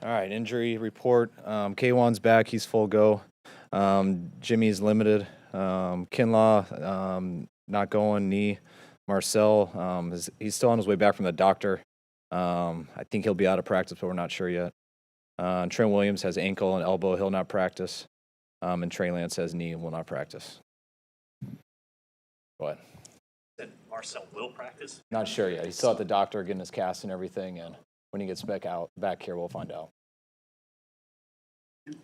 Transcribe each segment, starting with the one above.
All right, injury report. K1's back. He's full go. Jimmy's limited. Kinlaw not going. Knee. Marcel he's still on his way back from the doctor. I think he'll be out of practice, but we're not sure yet. Trent Williams has ankle and elbow. He'll not practice. And Trey Lance has knee and will not practice. Go ahead. Said Marcel will practice? Not sure yet. He's still at the doctor getting his cast and everything, and when he gets back here, we'll find out.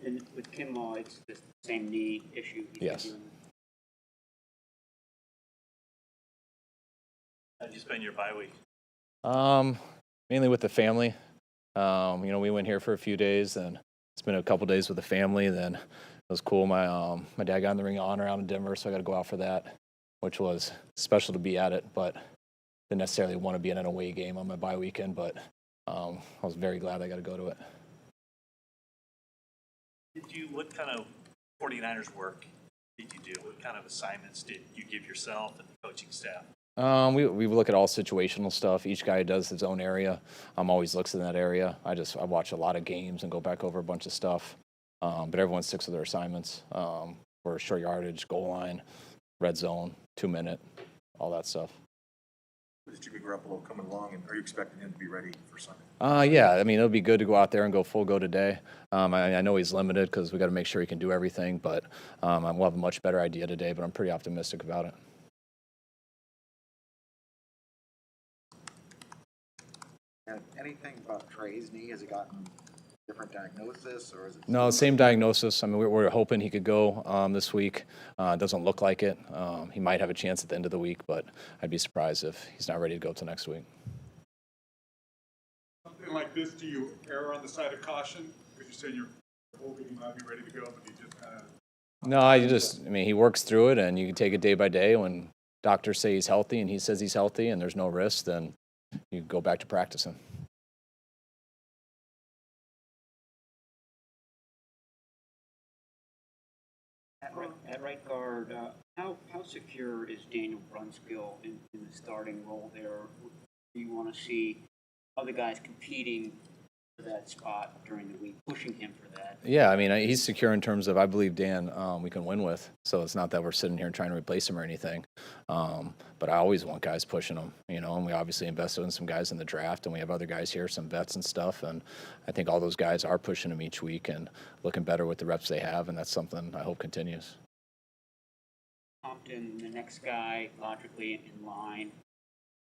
And with Kinlaw, it's the same knee issue. Yes. How'd you spend your bye week? Mainly with the family. We went here for a few days, and spent a couple days with the family. Then it was cool. My dad got in the Ring of Honor out in Denver, so I got to go out for that, which was special to be at it, but didn't necessarily want to be in an away game on my bye weekend, but I was very glad I got to go to it. What kind of 49ers work did you do? What kind of assignments did you give yourself and the coaching staff? We look at all situational stuff. Each guy does his own area. Always looks in that area. I watch a lot of games and go back over a bunch of stuff. But everyone sticks to their assignments. For short yardage, goal line, red zone, 2-minute, all that stuff. Is Jimmy Garoppolo coming along, and are you expecting him to be ready for Sunday? Yeah. I mean, it'll be good to go out there and go full go today. I know he's limited because we got to make sure he can do everything, but we'll have a much better idea today, but I'm pretty optimistic about it. And anything about Trey's knee? Has he gotten different diagnosis, or is it? No, same diagnosis. I mean, we're hoping he could go this week. It doesn't look like it. He might have a chance at the end of the week, but I'd be surprised if he's not ready to go till next week. Something like this, do you err on the side of caution? Because you said you're hoping he might be ready to go, but he just kind of... No, he works through it, and you can take it day by day. When doctors say he's healthy and he says he's healthy and there's no risk, then you go back to practicing. At right guard, how secure is Daniel Brunskill in the starting role there? Do you want to see other guys competing for that spot during the week, pushing him for that? Yeah, I mean, he's secure in terms of I believe Dan we can win with. So it's not that we're sitting here trying to replace him or anything. But I always want guys pushing him, and we obviously invested in some guys in the draft, and we have other guys here, some vets and stuff. And I think all those guys are pushing him each week and looking better with the reps they have, and that's something I hope continues. Compton, the next guy, logically in line,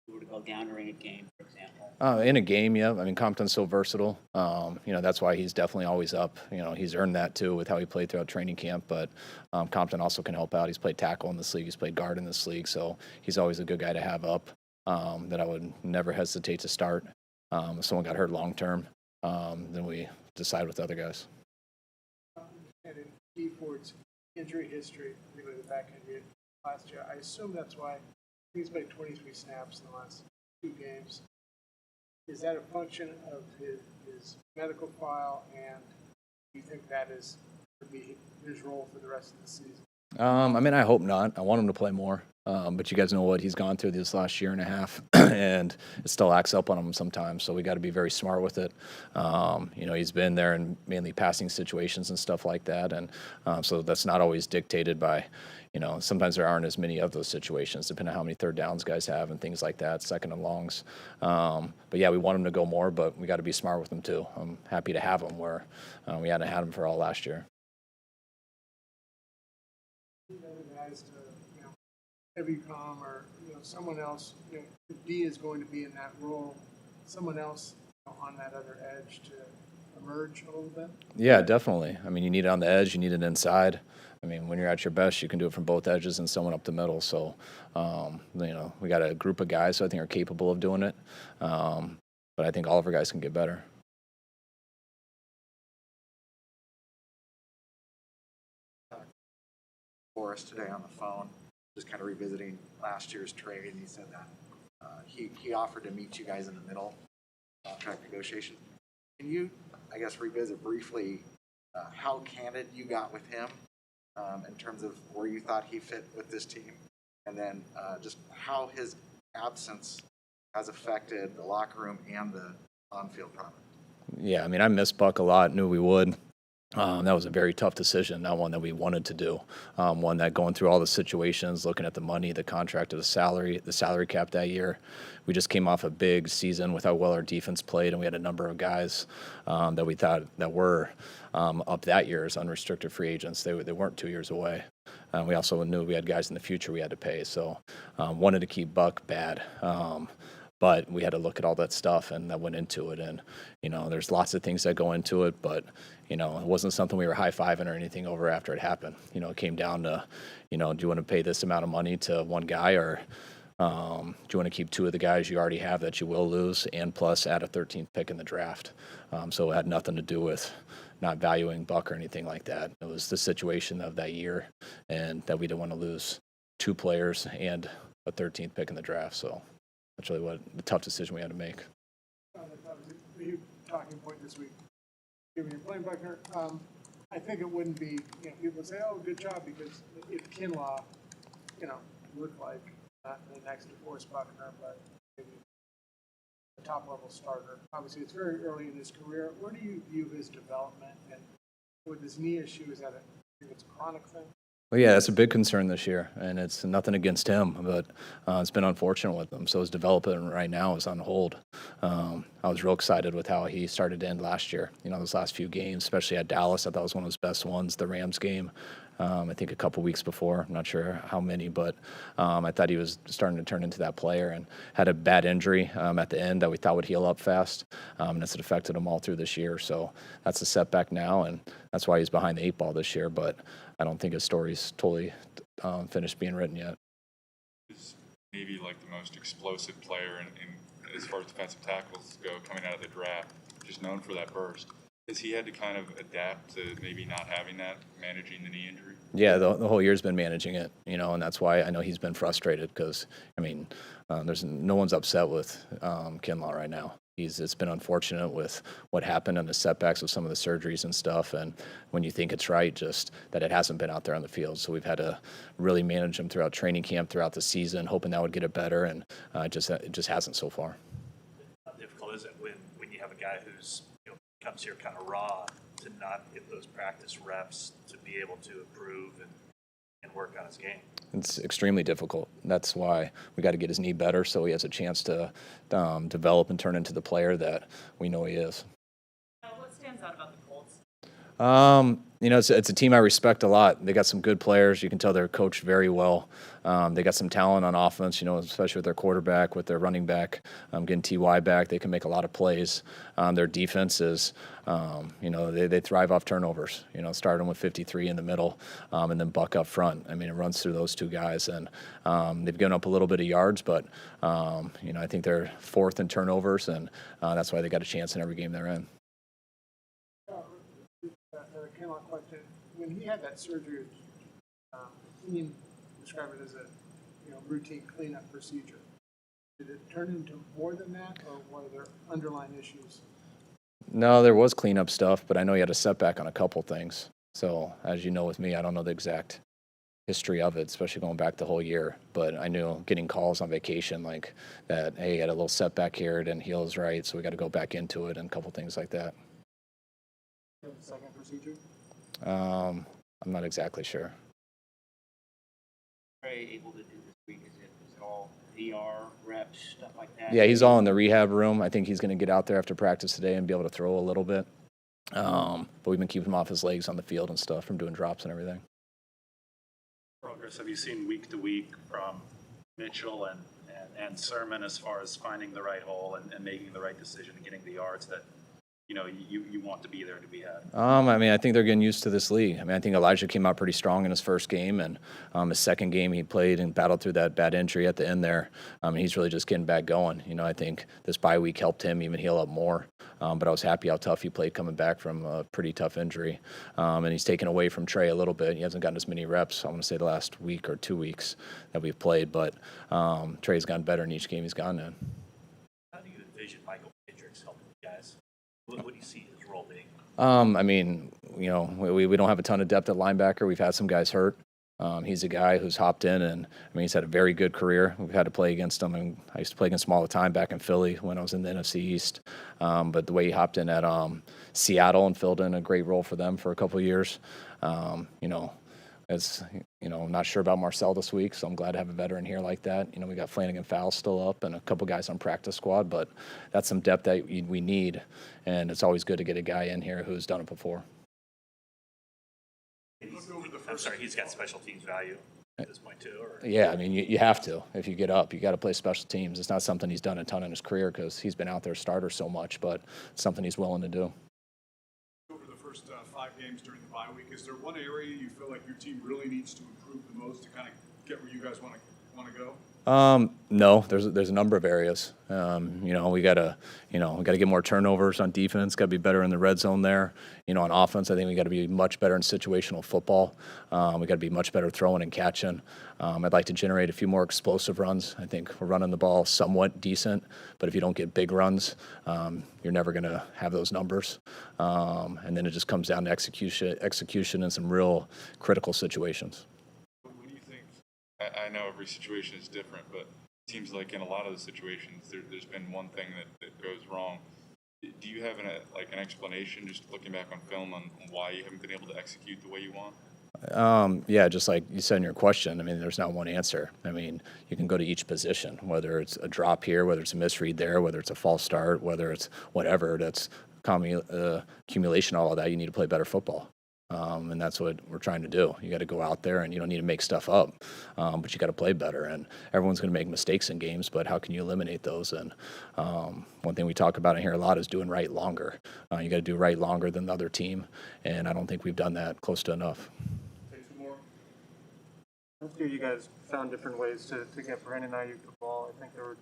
who were to go down during a game, for example? In a game, yeah. I mean, Compton's so versatile. That's why he's definitely always up. He's earned that too with how he played throughout training camp. But Compton also can help out. He's played tackle in this league. He's played guard in this league. So he's always a good guy to have up that I would never hesitate to start. If someone got hurt long term, then we decide with the other guys. And in Key Ford's injury history, really the back injury last year, I assume that's why he's played 23 snaps in the last 2 games. Is that a function of his medical file, and do you think that is to be his role for the rest of the season? I hope not. I want him to play more. But you guys know what he's gone through this last year and a half, and it still acts up on him sometimes. So we got to be very smart with it. He's been there in mainly passing situations and stuff like that, and so that's not always dictated by. Sometimes there aren't as many of those situations, depending on how many third downs guys have and things like that, second and longs. But yeah, we want him to go more, but we got to be smart with him too. I'm happy to have him where we hadn't had him for all last year. Guys to, Evcom or someone else, if D is going to be in that role, someone else on that other edge to emerge a little bit? Yeah, definitely. You need it on the edge, you need it inside. When you're at your best, you can do it from both edges and someone up the middle. So, we got a group of guys who I think are capable of doing it. But I think all of our guys can get better. For us today on the phone, just kind of revisiting last year's trade, and he said that he offered to meet you guys in the middle contract negotiation. Can you, revisit briefly how candid you got with him in terms of where you thought he fit with this team, and then just how his absence has affected the locker room and the on-field product? Yeah, I mean, I missed Buck a lot, knew we would. That was a very tough decision, not one that we wanted to do. One that going through all the situations, looking at the money, the contract, the salary cap that year. We just came off a big season with how well our defense played, and we had a number of guys that we thought that were up that year as unrestricted free agents. They weren't 2 years away. We also knew we had guys in the future we had to pay, so wanted to keep Buck bad. But we had to look at all that stuff and that went into it. And, there's lots of things that go into it, but, it wasn't something we were high-fiving or anything over after it happened. It came down to, do you want to pay this amount of money to one guy, or do you want to keep two of the guys you already have that you will lose and plus add a 13th pick in the draft? So it had nothing to do with not valuing Buck or anything like that. It was the situation of that year and that we didn't want to lose two players and a 13th pick in the draft. So that's really what the tough decision we had to make. That was a huge talking point this week. When you're playing Buckner, I think it wouldn't be, people say, oh, good job, because if Kinlaw, looked like not the next DeForest Buckner, but maybe a top-level starter. Obviously, it's very early in his career. Where do you view his development? And with his knee issue, is that it's a chronic thing? Well, yeah, that's a big concern this year, and it's nothing against him, but it's been unfortunate with him. So his development right now is on hold. I was real excited with how he started to end last year. Those last few games, especially at Dallas, I thought was one of his best ones. The Rams game, I think a couple weeks before, I'm not sure how many, but I thought he was starting to turn into that player, and had a bad injury at the end that we thought would heal up fast, and it's affected him all through this year. So that's a setback now, and that's why he's behind the 8 ball this year, but I don't think his story's totally finished being written yet. He's maybe like the most explosive player in as far as defensive tackles go coming out of the draft, just known for that burst. Has he had to kind of adapt to maybe not having that, managing the knee injury? Yeah, the whole year's been managing it, and that's why I know he's been frustrated because, there's no one's upset with Kinlaw right now. It's been unfortunate with what happened and the setbacks with some of the surgeries and stuff, and when you think it's right, just that it hasn't been out there on the field. So we've had to really manage him throughout training camp, throughout the season, hoping that would get it better, and it just hasn't so far. How difficult is it when you have a guy who's comes here kind of raw to not get those practice reps to be able to improve and work on his game? It's extremely difficult. That's why we got to get his knee better so he has a chance to develop and turn into the player that we know he is. What stands out about the Colts? It's a team I respect a lot. They got some good players. You can tell they're coached very well. They got some talent on offense, especially with their quarterback, with their running back, getting T.Y. back. They can make a lot of plays. Their defense is, they thrive off turnovers, starting with 53 in the middle and then Buck up front. It runs through those two guys. And they've given up a little bit of yards, but, I think they're fourth in turnovers, and that's why they got a chance in every game they're in. Question. When he had that surgery, he described it as a routine cleanup procedure. Did it turn into more than that, or were there underlying issues? No, there was cleanup stuff, but I know he had a setback on a couple things. So, as you know with me, I don't know the exact history of it, especially going back the whole year. But I knew getting calls on vacation like that, hey, he had a little setback here, it didn't heal right, so we got to go back into it and a couple things like that. The second procedure? I'm not exactly sure. Trey able to do this week? Is it all VR reps, stuff like that? Yeah, he's all in the rehab room. I think he's going to get out there after practice today and be able to throw a little bit. But we've been keeping him off his legs on the field and stuff from doing drops and everything. Progress have you seen week to week from Mitchell and Sermon as far as finding the right hole and making the right decision and getting the yards that you want to be there to be had? I think they're getting used to this league. I think Elijah came out pretty strong in his first game, and his second game he played and battled through that bad injury at the end there. He's really just getting back going. I think this bye week helped him even heal up more. But I was happy how tough he played coming back from a pretty tough injury. And he's taken away from Trey a little bit. He hasn't gotten as many reps, I want to say, the last week or 2 weeks that we've played. But Trey's gotten better in each game he's gone in. How do you envision Michael Hendricks helping you guys? What do you see his role being? We don't have a ton of depth at linebacker. We've had some guys hurt. He's a guy who's hopped in, and I mean, he's had a very good career. We've had to play against him, and I used to play against him all the time back in Philly when I was in the NFC East. But the way he hopped in at Seattle and filled in a great role for them for a couple of years, you know, as you know, I'm not sure about Marcel this week, so I'm glad to have a veteran here like that. You know, we got Flanagan Fowles still up and a couple guys on practice squad, but that's some depth that we need, and it's always good to get a guy in here who's done it before. I'm sorry, he's got special teams value at this point too, or? Yeah, I mean, you have to. If you get up, you got to play special teams. It's not something he's done a ton in his career because he's been out there starter so much, but it's something he's willing to do. Over the first 5 games during the bye week, is there one area you feel like your team really needs to improve the most to kind of get where you guys want to go? No, there's a number of areas. You know, we gotta get more turnovers on defense. Got to be better in the red zone there. You know, on offense, I think we got to be much better in situational football. We got to be much better throwing and catching. I'd like to generate a few more explosive runs. I think we're running the ball somewhat decent, but if you don't get big runs, you're never going to have those numbers. And then it just comes down to execution in some real critical situations. What do you think? I know every situation is different, but it seems like in a lot of the situations, there's been one thing that goes wrong. Do you have an explanation, just looking back on film, on why you haven't been able to execute the way you want? Yeah, just like you said in your question, I mean, there's not one answer. I mean, you can go to each position, whether it's a drop here, whether it's a misread there, whether it's a false start, whether it's whatever, that's accumulation, all of that, you need to play better football. And that's what we're trying to do. You got to go out there, and you don't need to make stuff up, but you got to play better. And everyone's going to make mistakes in games, but how can you eliminate those? And one thing we talk about in here a lot is doing right longer. You got to do right longer than the other team, and I don't think we've done that close to enough. Last year, you guys found different ways to get Brandon Ayuk the ball. I think there were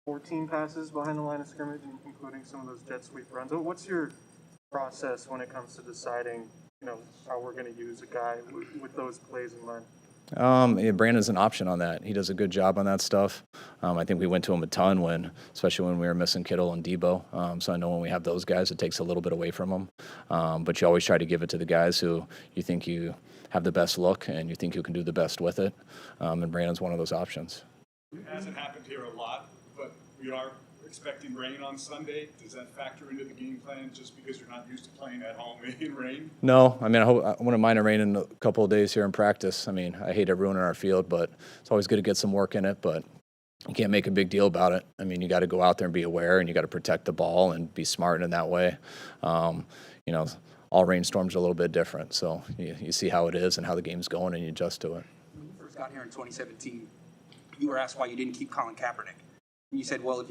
14 passes behind the line of scrimmage, including some of those jet sweep runs. What's your process when it comes to deciding, you know, how we're going to use a guy with those plays in mind? Yeah, Brandon's an option on that. He does a good job on that stuff. I think we went to him a ton especially when we were missing Kittle and Debo. So I know when we have those guys, it takes a little bit away from them. But you always try to give it to the guys who you think you have the best look and you think you can do the best with it. And Brandon's one of those options. It hasn't happened here a lot, but we are expecting rain on Sunday. Does that factor into the game plan just because you're not used to playing at home in rain? No, I mean, I wouldn't mind it raining a couple of days here in practice. I mean, I hate it ruining our field, but it's always good to get some work in it, but you can't make a big deal about it. I mean, you got to go out there and be aware, and you got to protect the ball and be smart in that way. You know, all rainstorms are a little bit different, so you see how it is and how the game's going, and you adjust to it. When you first got here in 2017, you were asked why you didn't keep Colin Kaepernick. And you said, well, if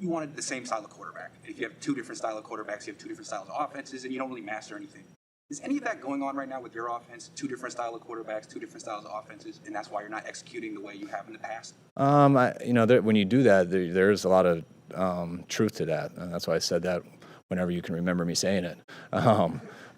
you wanted the same style of quarterback, if you have 2 different style of quarterbacks, you have 2 different styles of offenses, and you don't really master anything. Is any of that going on right now with your offense? 2 different style of quarterbacks, 2 different styles of offenses, and that's why you're not executing the way you have in the past? You know, when you do that, there's a lot of truth to that, and that's why I said that whenever you can remember me saying it.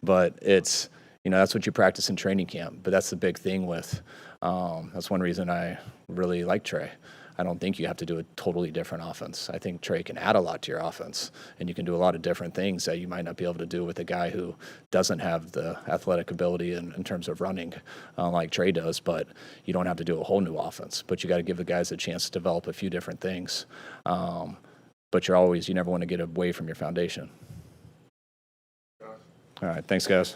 But it's, you know, that's what you practice in training camp. But that's the big thing with, that's one reason I really like Trey. I don't think you have to do a totally different offense. I think Trey can add a lot to your offense, and you can do a lot of different things that you might not be able to do with a guy who doesn't have the athletic ability in terms of running like Trey does, but you don't have to do a whole new offense. But you got to give the guys a chance to develop a few different things. But you never want to get away from your foundation. All right, thanks, guys.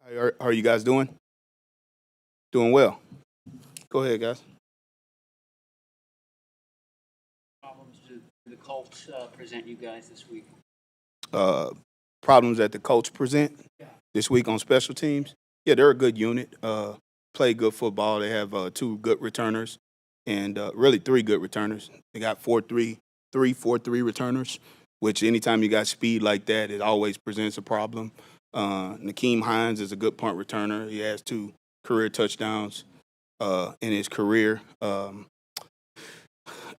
How are you guys doing? Doing well. Go ahead, guys. Problems do the Colts present you guys this week? Problems that the Colts present this week on special teams. Yeah, they're a good unit. Play good football. They have 2 good returners and really 3 good returners. They got 4-3 returners, which anytime you got speed like that, it always presents a problem. Nakeem Hines is a good punt returner. He has 2 career touchdowns in his career.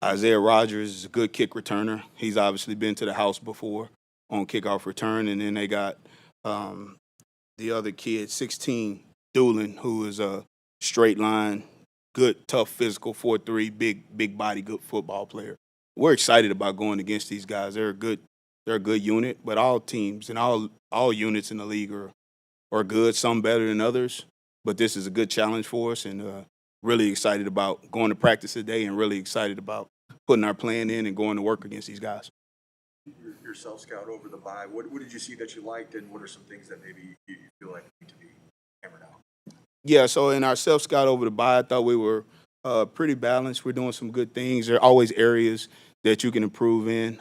Isaiah Rodgers is a good kick returner. He's obviously been to the house before on kickoff return. And then they got the other kid, 16, Doolin, who is a straight line, good, tough, physical, 4-3, big body, good football player. We're excited about going against these guys. They're a good unit, but all teams and all units in the league are good, some better than others. But this is a good challenge for us, and really excited about going to practice today and really excited about putting our plan in and going to work against these guys. Your self-scout over the bye, what did you see that you liked, and what are some things that maybe you feel like need to be hammered out? Yeah, so in our self-scout over the bye, I thought we were pretty balanced. We're doing some good things. There are always areas that you can improve in.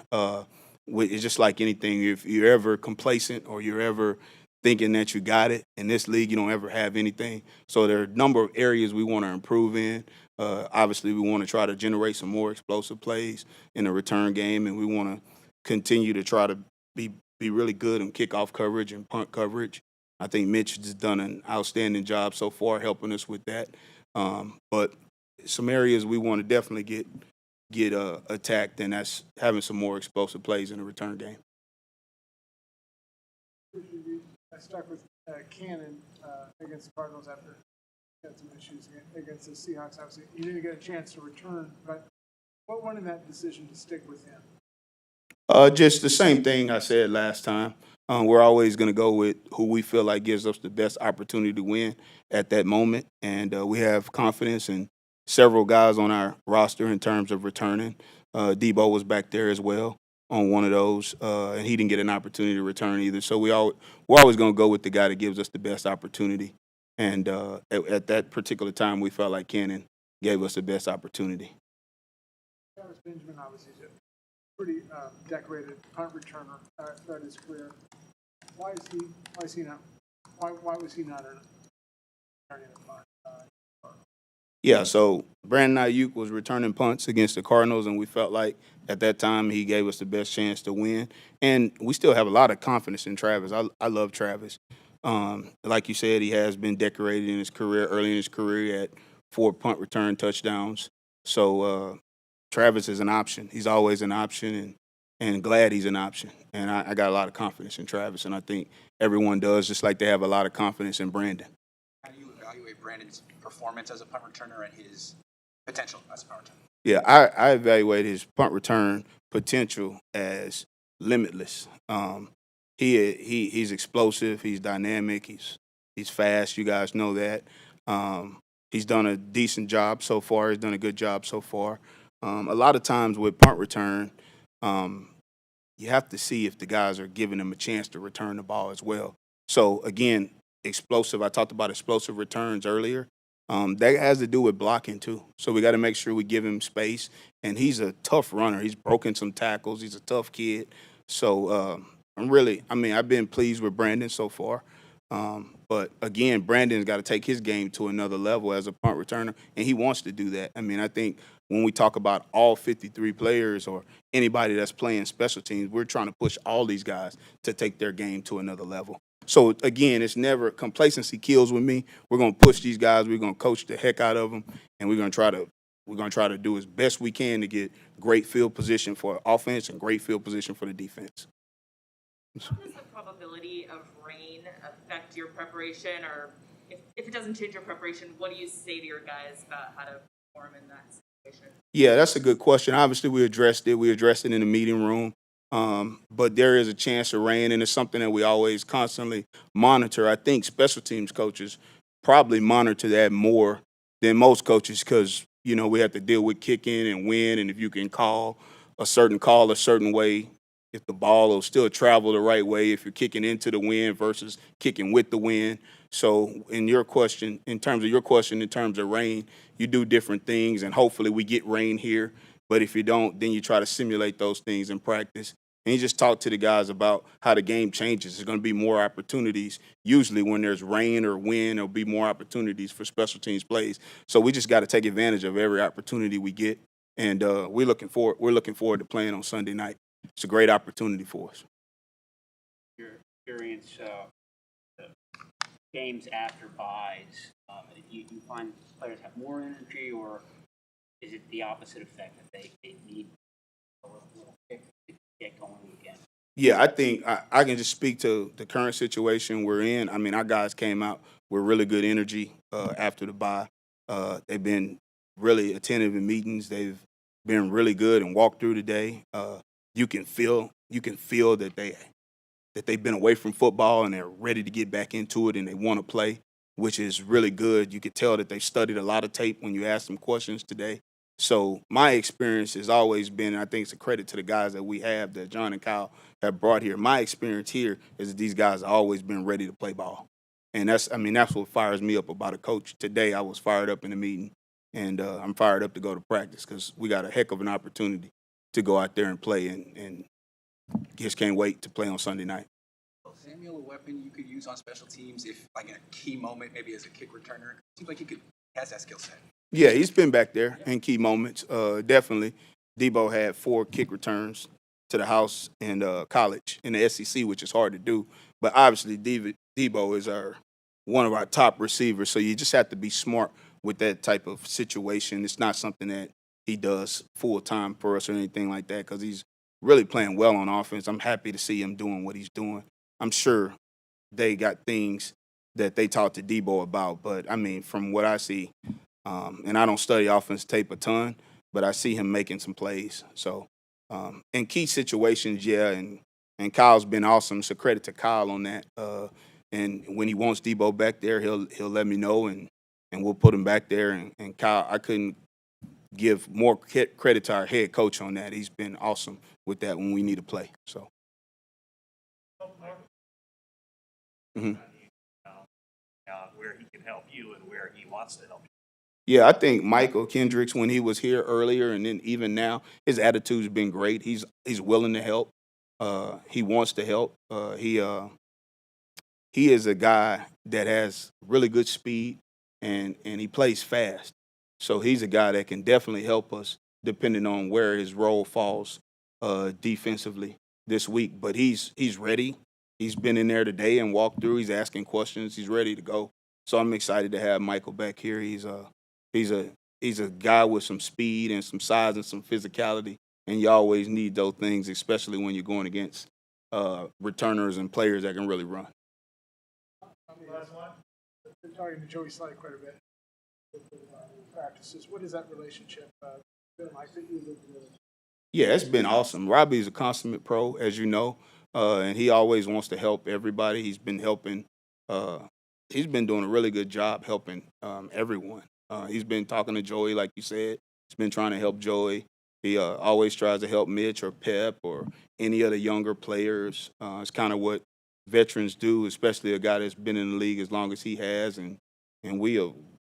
It's just like anything. If you're ever complacent or you're ever thinking that you got it, in this league you don't ever have anything. So there are a number of areas we want to improve in. Obviously, we want to try to generate some more explosive plays in the return game, and we want to continue to try to be really good in kickoff coverage and punt coverage. I think Mitch has done an outstanding job so far helping us with that. But some areas we want to definitely get attacked, and that's having some more explosive plays in the return game. I stuck with Cannon against the Cardinals after he had some issues against the Seahawks. Obviously, you didn't get a chance to return, but what went in that decision to stick with him? Just the same thing I said last time. We're always going to go with who we feel like gives us the best opportunity to win at that moment, and we have confidence in several guys on our roster in terms of returning. Debo was back there as well on one of those, and he didn't get an opportunity to return either. So we're always going to go with the guy that gives us the best opportunity. And at that particular time, we felt like Cannon gave us the best opportunity. Travis Benjamin obviously is a pretty decorated punt returner throughout his career. Why was he not returning a punt? Yeah, so Brandon Ayuk was returning punts against the Cardinals, and we felt like at that time he gave us the best chance to win. And we still have a lot of confidence in Travis. I love Travis. Like you said, he has been decorated in his career, early in his career at 4 punt return touchdowns. So Travis is an option. He's always an option, and glad he's an option. And I got a lot of confidence in Travis, and I think everyone does, just like they have a lot of confidence in Brandon. How do you evaluate Brandon's performance as a punt returner and his potential as a punt returner? Yeah, I evaluate his punt return potential as limitless. He's explosive. He's dynamic. He's fast. You guys know that. He's done a decent job so far. He's done a good job so far. A lot of times with punt return, you have to see if the guys are giving him a chance to return the ball as well. So, again, explosive. I talked about explosive returns earlier. That has to do with blocking, too. So we got to make sure we give him space. And he's a tough runner. He's broken some tackles. He's a tough kid. So I've been pleased with Brandon so far. But, again, Brandon's got to take his game to another level as a punt returner, and he wants to do that. I think when we talk about all 53 players or anybody that's playing special teams, we're trying to push all these guys to take their game to another level. So, again, it's never – complacency kills with me. We're going to push these guys. We're going to coach the heck out of them, and we're going to try to do as best we can to get great field position for offense and great field position for the defense. How does the probability of rain affect your preparation, or if it doesn't change your preparation, what do you say to your guys about how to perform in that situation? Yeah, that's a good question. Obviously, we addressed it. We addressed it in the meeting room. But there is a chance of rain, and it's something that we always constantly monitor. I think special teams coaches probably monitor that more than most coaches because, we have to deal with kicking and wind, and if you can call a certain way, if the ball will still travel the right way, if you're kicking into the wind versus kicking with the wind. So in your question, in terms of your question, in terms of rain, you do different things, and hopefully we get rain here. But if you don't, then you try to simulate those things in practice. And you just talk to the guys about how the game changes. There's going to be more opportunities. Usually when there's rain or wind, there'll be more opportunities for special teams plays. So we just got to take advantage of every opportunity we get. And we're looking forward to playing on Sunday night. It's a great opportunity for us. Your experience, the games after buys, you find players have more energy, or is it the opposite effect that they need a little kick to get going again? Yeah, I think I can just speak to the current situation we're in. I mean, our guys came out with really good energy after the bye. They've been really attentive in meetings. They've been really good and walked through today. You can feel that they've been away from football and they're ready to get back into it and they want to play, which is really good. You could tell that they've studied a lot of tape when you ask them questions today. So my experience has always been, and I think it's a credit to the guys that we have, that John and Kyle have brought here. My experience here is that these guys have always been ready to play ball. And that's what fires me up about a coach. Today I was fired up in the meeting, and I'm fired up to go to practice because we got a heck of an opportunity to go out there and play, and just can't wait to play on Sunday night. Samuel, a weapon you could use on special teams if, like, in a key moment, maybe as a kick returner? Seems like he has that skill set. Yeah, he's been back there in key moments. Definitely. Debo had 4 kick returns to the house in college in the SEC, which is hard to do. But obviously, Debo is one of our top receivers, so you just have to be smart with that type of situation. It's not something that he does full-time for us or anything like that because he's really playing well on offense. I'm happy to see him doing what he's doing. I'm sure they got things that they talked to Debo about, but, I mean, from what I see, and I don't study offense tape a ton, but I see him making some plays. So in key situations, yeah, and Kyle's been awesome. So credit to Kyle on that. And when he wants Debo back there, he'll let me know, and we'll put him back there. And Kyle, I couldn't give more credit to our head coach on that. He's been awesome with that when we need to play. So. Mm-hmm. Where he can help you and where he wants to help you. Yeah, I think Michael Kendricks, when he was here earlier and then even now, his attitude's been great. He's willing to help. He wants to help. He is a guy that has really good speed and he plays fast. So he's a guy that can definitely help us depending on where his role falls defensively this week. But he's ready. He's been in there today and walked through. He's asking questions. He's ready to go. So I'm excited to have Michael back here. He's a guy with some speed and some size and some physicality, and you always need those things, especially when you're going against returners and players that can really run. Been talking to Joey Slye quite a bit with practices. What is that relationship been like that you lived with? Yeah, it's been awesome. Robbie's a consummate pro, as you know, and he always wants to help everybody. He's been helping. He's been doing a really good job helping everyone. He's been talking to Joey, like you said. He's been trying to help Joey. He always tries to help Mitch or Pep or any other younger players. It's kind of what veterans do, especially a guy that's been in the league as long as he has, and we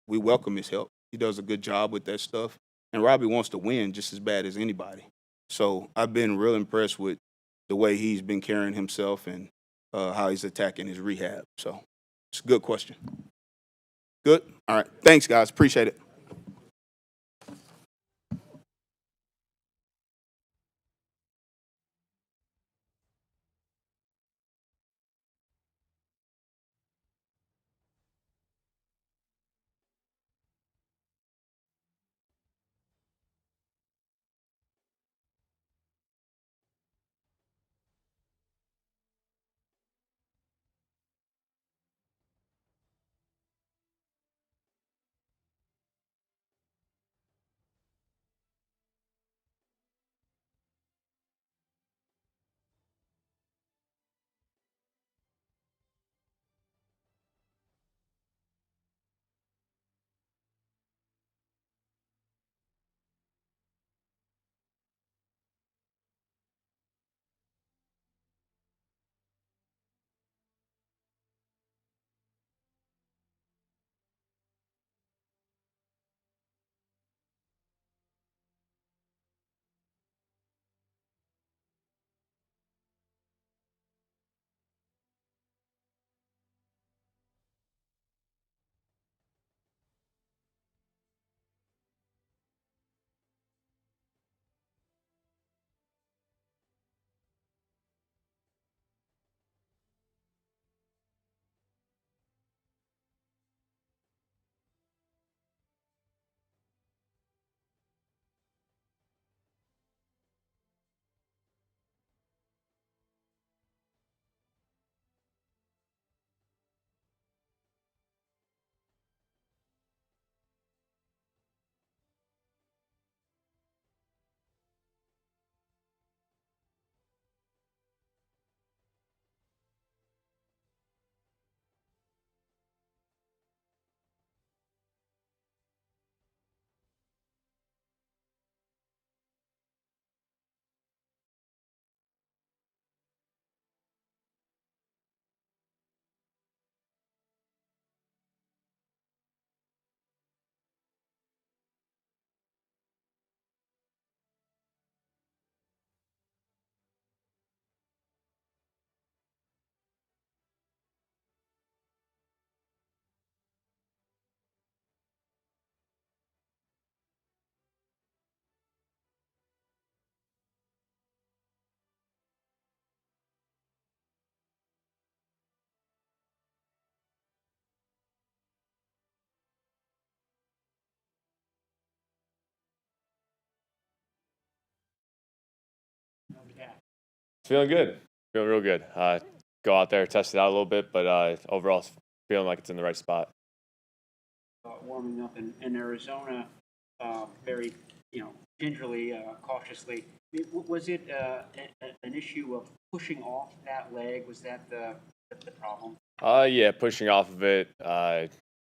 welcome his help. He does a good job with that stuff. And Robbie wants to win just as bad as anybody. So I've been real impressed with the way he's been carrying himself and how he's attacking his rehab. So it's a good question. Good? All right. Thanks, guys. Appreciate it. Feeling good. Feeling real good. Go out there, test it out a little bit, but overall, feeling like it's in the right spot. Warming up in Arizona, very, gingerly, cautiously. Was it an issue of pushing off that leg? Was that the problem? Yeah, pushing off of it.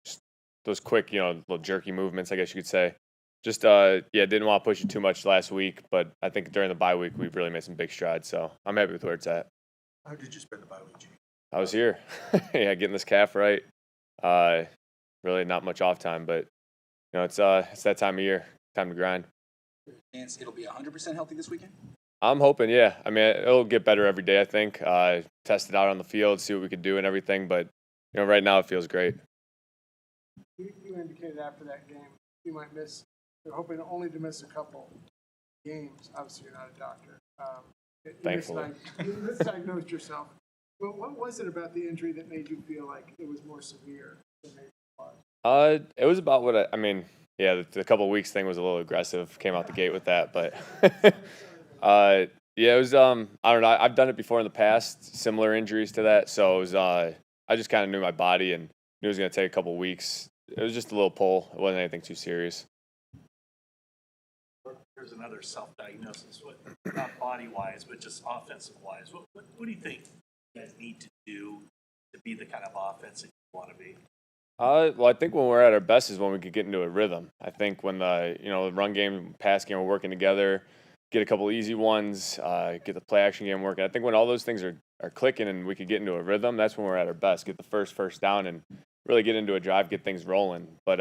Just those quick, little jerky movements, I guess you could say. Just, didn't want to push it too much last week, but I think during the bye week, we've really made some big strides, so I'm happy with where it's at. How did you spend the bye week, Jimmy? I was here. Yeah, getting this calf right. Really not much off time, but, it's that time of year, time to grind. And it'll be 100% healthy this weekend? I'm hoping, yeah. I mean, it'll get better every day, I think. Test it out on the field, see what we could do and everything, but, right now it feels great. You indicated after that game you might miss. You're hoping only to miss a couple games. Obviously, you're not a doctor. Thankfully. You misdiagnosed yourself. But what was it about the injury that made you feel like it was more severe than maybe it was? It was about what the couple of weeks thing was a little aggressive. Came out the gate with that, but it was I don't know. I've done it before in the past, similar injuries to that. So it was I just kind of knew my body and knew it was going to take a couple of weeks. It was just a little pull. It wasn't anything too serious. There's another self-diagnosis, not body-wise, but just offensive-wise. What do you think you guys need to do to be the kind of offense that you want to be? Well, I think when we're at our best is when we could get into a rhythm. I think when the run game, pass game are working together, get a couple easy ones, get the play action game working. I think when all those things are clicking and we could get into a rhythm, that's when we're at our best. Get the first down and really get into a drive, get things rolling. But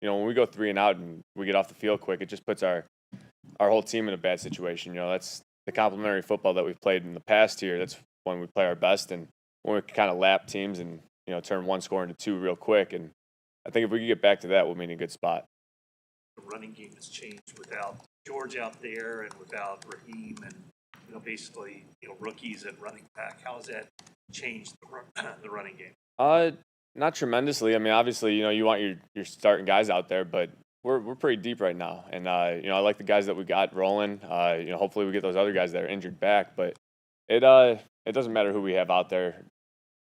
when we go 3 and out and we get off the field quick, it just puts our whole team in a bad situation. That's the complementary football that we've played in the past here. That's when we play our best and when we kind of lap teams and turn one score into 2 real quick. And I think if we could get back to that, we'll be in a good spot. The running game has changed without George out there and without Raheem and basically rookies at running back. How has that changed the running game? Not tremendously. I mean, obviously, you want your starting guys out there, but we're pretty deep right now. And I like the guys that we got rolling. Hopefully we get those other guys that are injured back. But it doesn't matter who we have out there.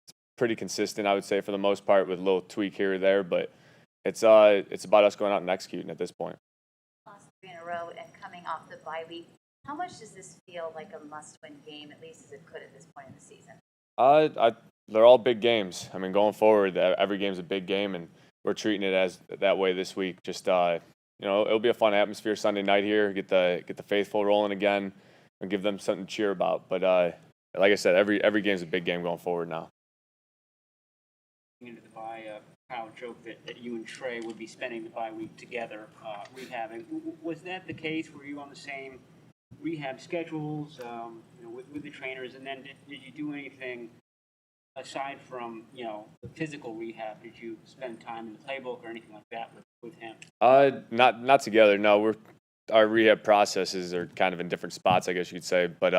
It's pretty consistent, I would say, for the most part, with a little tweak here or there. But it's about us going out and executing at this point. Lost 3 in a row and coming off the bye week. How much does this feel like a must-win game, at least as it could at this point in the season? They're all big games. I mean, going forward, every game's a big game, and we're treating it as that way this week. Just it'll be a fun atmosphere Sunday night here. Get the faithful rolling again, and give them something to cheer about. But like I said, every game's a big game going forward now. Into the bye, Kyle joked that you and Trey would be spending the bye week together rehabbing. Was that the case? Were you on the same rehab schedules with the trainers? And then did you do anything aside from the physical rehab? Did you spend time in the playbook or anything like that with him? Not together. No, our rehab processes are kind of in different spots, I guess you'd say. But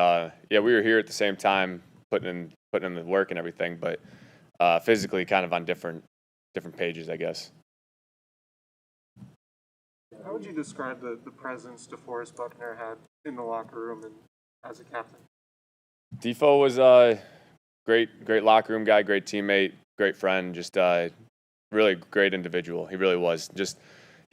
we were here at the same time, putting in the work and everything. But physically, kind of on different pages, I guess. How would you describe the presence DeForest Buckner had in the locker room and as a captain? Defo was great locker room guy, great teammate, great friend, just really great individual. He really was. Just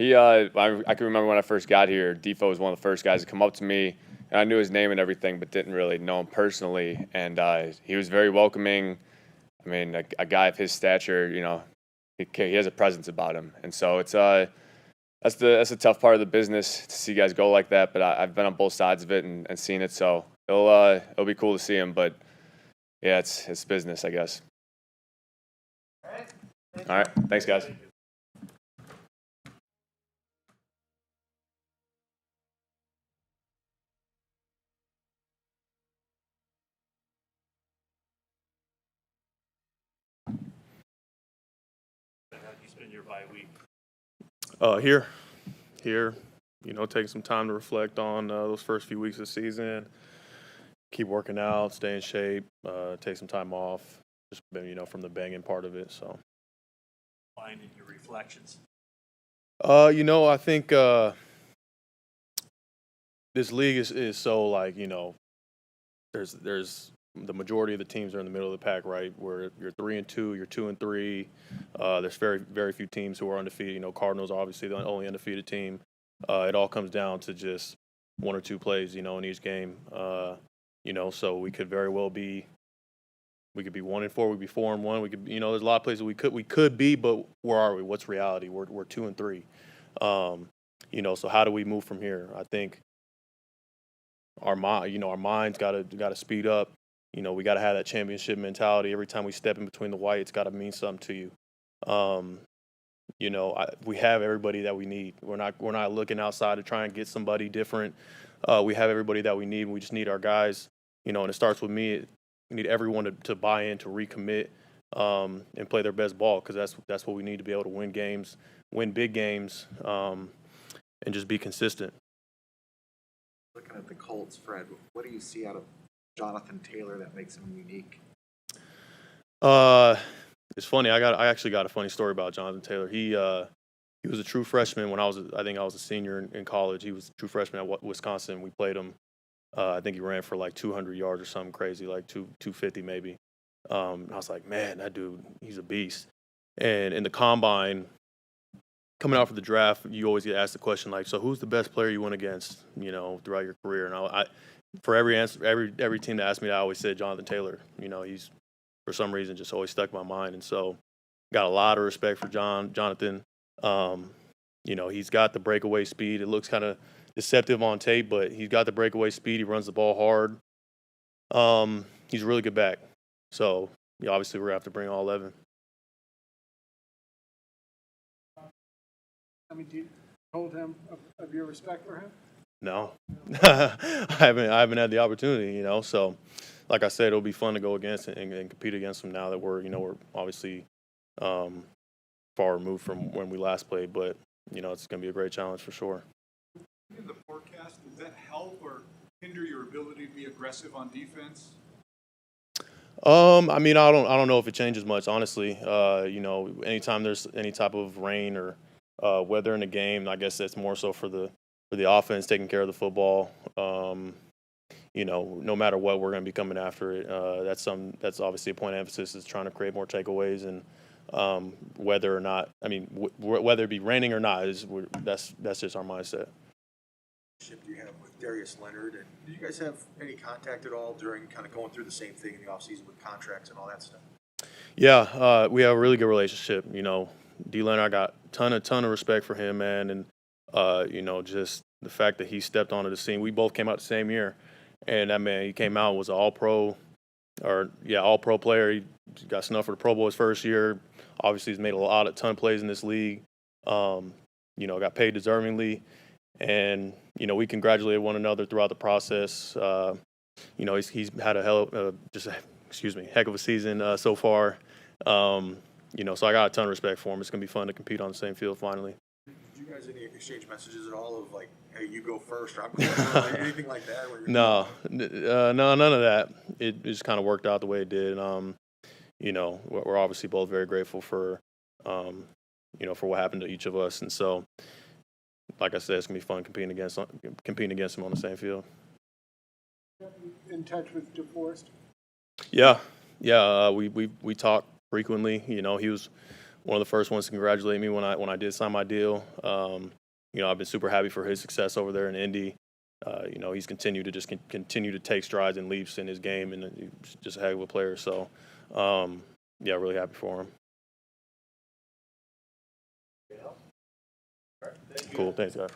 I can remember when I first got here, Defo was one of the first guys to come up to me, and I knew his name and everything, but didn't really know him personally. And he was very welcoming. I mean, a guy of his stature, he has a presence about him, and so it's that's the tough part of the business to see guys go like that. But I've been on both sides of it and seen it, so it'll be cool to see him. But yeah, it's business, I guess. All right. Thanks, guys. How did you spend your bye week? Here, taking some time to reflect on those first few weeks of the season, keep working out, stay in shape, take some time off, just been, from the banging part of it, so. Finding your reflections? I think this league is so, there's the majority of the teams are in the middle of the pack, right? Where you're 3-2, you're 2-3. There's very few teams who are undefeated. You know, Cardinals are obviously the only undefeated team. It all comes down to just one or two plays, you know, in each game. You know, so we could very well be. We could be 1-4. We'd be 4-1. We could, you know, there's a lot of places we could be, but where are we? What's reality? We're 2-3. You know, so how do we move from here? I think our mind's got to speed up. You know, we got to have that championship mentality. Every time we step in between the white, it's got to mean something to you. You know, we have everybody that we need. We're not looking outside to try and get somebody different. We have everybody that we need. We just need our guys. You know, and it starts with me. We need everyone to buy in, to recommit, and play their best ball, because that's what we need to be able to win games, win big games, and just be consistent. Looking at the Colts, Fred, what do you see out of Jonathan Taylor that makes him unique? It's funny. I actually got a funny story about Jonathan Taylor. He was a true freshman when I was a senior in college. He was a true freshman at Wisconsin. We played him. I think he ran for like 200 yards or something crazy, like 250 maybe. I was like, man, that dude, he's a beast. And in the combine, coming out for the draft, you always get asked the question like, so who's the best player you went against, you know, throughout your career? And I for every answer, every team that asked me that, I always said Jonathan Taylor. You know, he's for some reason just always stuck in my mind, and so got a lot of respect for Jonathan. You know, he's got the breakaway speed. It looks kind of deceptive on tape, but he's got the breakaway speed. He runs the ball hard. He's a really good back. So, yeah, obviously we're going to have to bring all 11. I mean, you told him of your respect for him? No, I haven't had the opportunity, you know. So, like I said, it'll be fun to go against and compete against him now that we're obviously far removed from when we last played. But you know, it's going to be a great challenge for sure. In the forecast, does that help or hinder your ability to be aggressive on defense? I mean, I don't know if it changes much, honestly. You know, anytime there's any type of rain or weather in the game, I guess that's more so for the offense taking care of the football. You know, no matter what, we're going to be coming after it. That's obviously a point of emphasis, is trying to create more takeaways, and whether or not, I mean, whether it be raining or not, that's just our mindset. You have with Darius Leonard, and did you guys have any contact at all during kind of going through the same thing in the offseason with contracts and all that stuff? Yeah, we have a really good relationship. You know, D. Leonard, I got a ton of respect for him, man, and you know, just the fact that he stepped onto the scene. We both came out the same year, and that man, he came out, was an all-pro player. He got snubbed for the Pro Bowl his first year. Obviously, he's made a ton of plays in this league. You know, got paid deservingly. And, you know, we congratulated one another throughout the process. You know, he's had a heck of a season so far. You know, so I got a ton of respect for him. It's going to be fun to compete on the same field finally. Did you guys any exchange messages at all of like, hey, you go first, or I'm going first, anything like that? No, none of that. It just kind of worked out the way it did. You know, we're obviously both very grateful for, you know, for what happened to each of us. And so, like I said, it's going to be fun competing against him on the same field. In touch with DeForest? Yeah. We talk frequently. You know, he was one of the first ones to congratulate me when I did sign my deal. You know, I've been super happy for his success over there in Indy. You know, he's continued to continue to take strides and leaps in his game, and he's just a heck of a player. So, yeah, really happy for him. Cool. Thanks, guys.